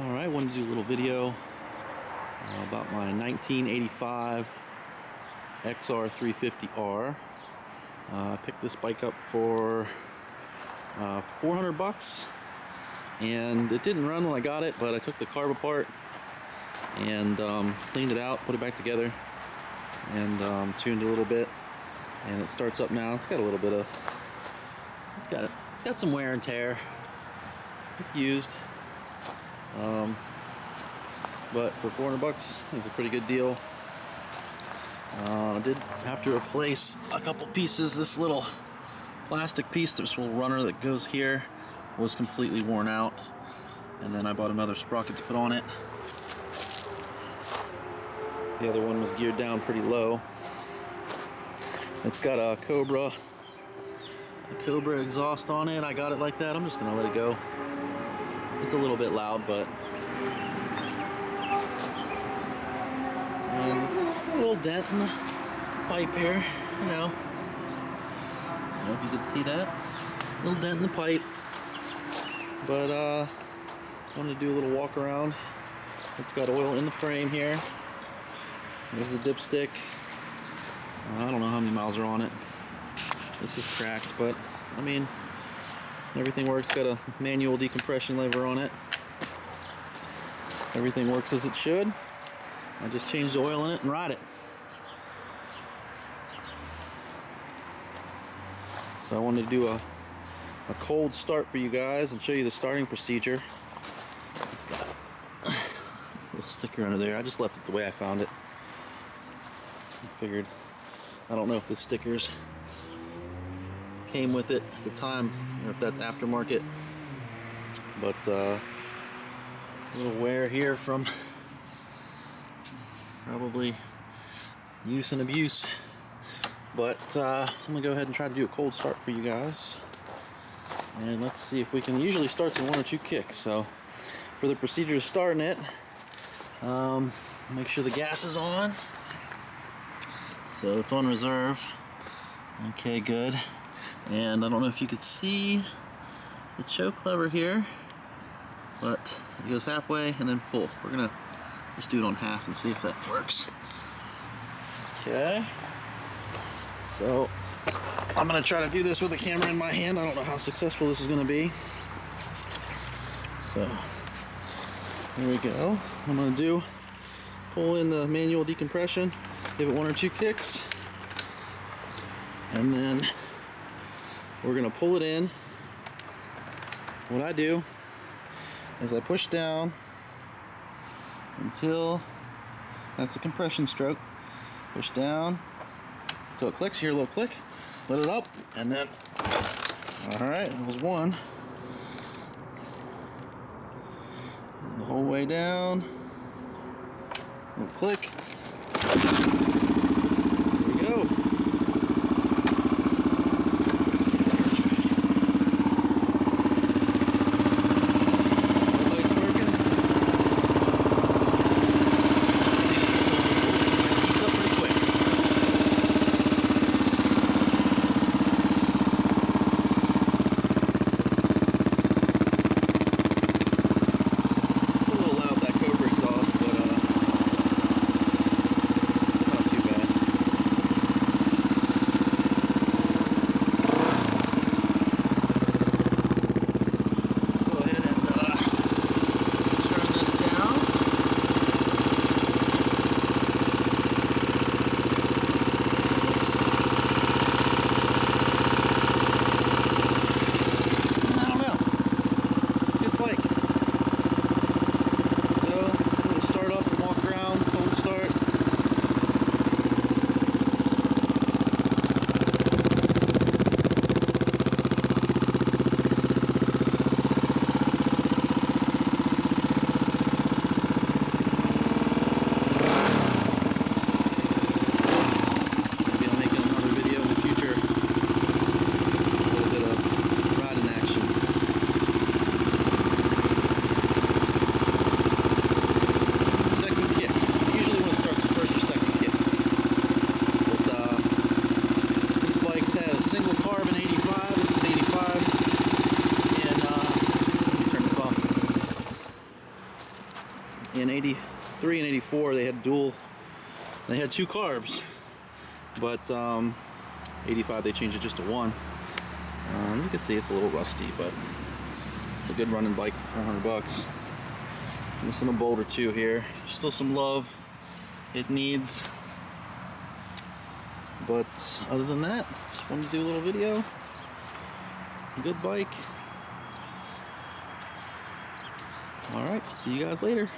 Alright, I wanted to do a little video about my 1985 XR350R. I picked this bike up for $400 and it didn't run when I got it, but I took the carb apart and cleaned it out, put it back together and tuned it a little bit, and it starts up now. It's got a little bit of it's got some wear and tear. It's used. But for $400, it's a pretty good deal. I did have to replace a couple pieces. This little plastic piece, this little runner that goes here, was completely worn out. And then I bought another sprocket to put on it. The other one was geared down pretty low. It's got a Cobra exhaust on it. I got it like that. I'm just gonna let it go. It's a little bit loud, but and it's got a little dent in the pipe here, you know. I don't know if you can see that. Little dent in the pipe. But I'm gonna do a little walk around. It's got oil in the frame here. There's the dipstick. I don't know how many miles are on it. This is cracked, but I mean, everything works. Got a manual decompression lever on it. Everything works as it should. I just changed the oil in it and ride it. So I wanted to do a cold start for you guys and show you the starting procedure. It's got a little sticker under there. I just left it the way I found it. I figured, I don't know if the stickers came with it at the time or if that's aftermarket, but a little wear here from probably use and abuse. But I'm gonna go ahead and try to do a cold start for you guys, and let's see if we can. Usually starts in 1 or 2 kicks. So for the procedure of starting it, make sure the gas is on. So it's on reserve. Okay, good. And I don't know if you could see the choke lever here, but it goes halfway and then full. We're gonna just do it on half and see if that works. Okay. So I'm gonna try to do this with the camera in my hand. I don't know how successful this is gonna be. So here we go. I'm gonna pull in the manual decompression, give it 1 or 2 kicks, and then we're gonna pull it in. What I do is I push down until that's a compression stroke. Push down until it clicks. You hear a little click. Let it up, and then, all right, it was 1. The whole way down. Little click. There we go. in 83 and 84 they had they had 2 carbs, but 85 they changed it just to 1. You can see it's a little rusty, but it's a good running bike for 400 bucks. Missing a bolt or 2 here. Still some love it needs, but other than that, just wanted to do a little video. Good bike. Alright, see you guys later.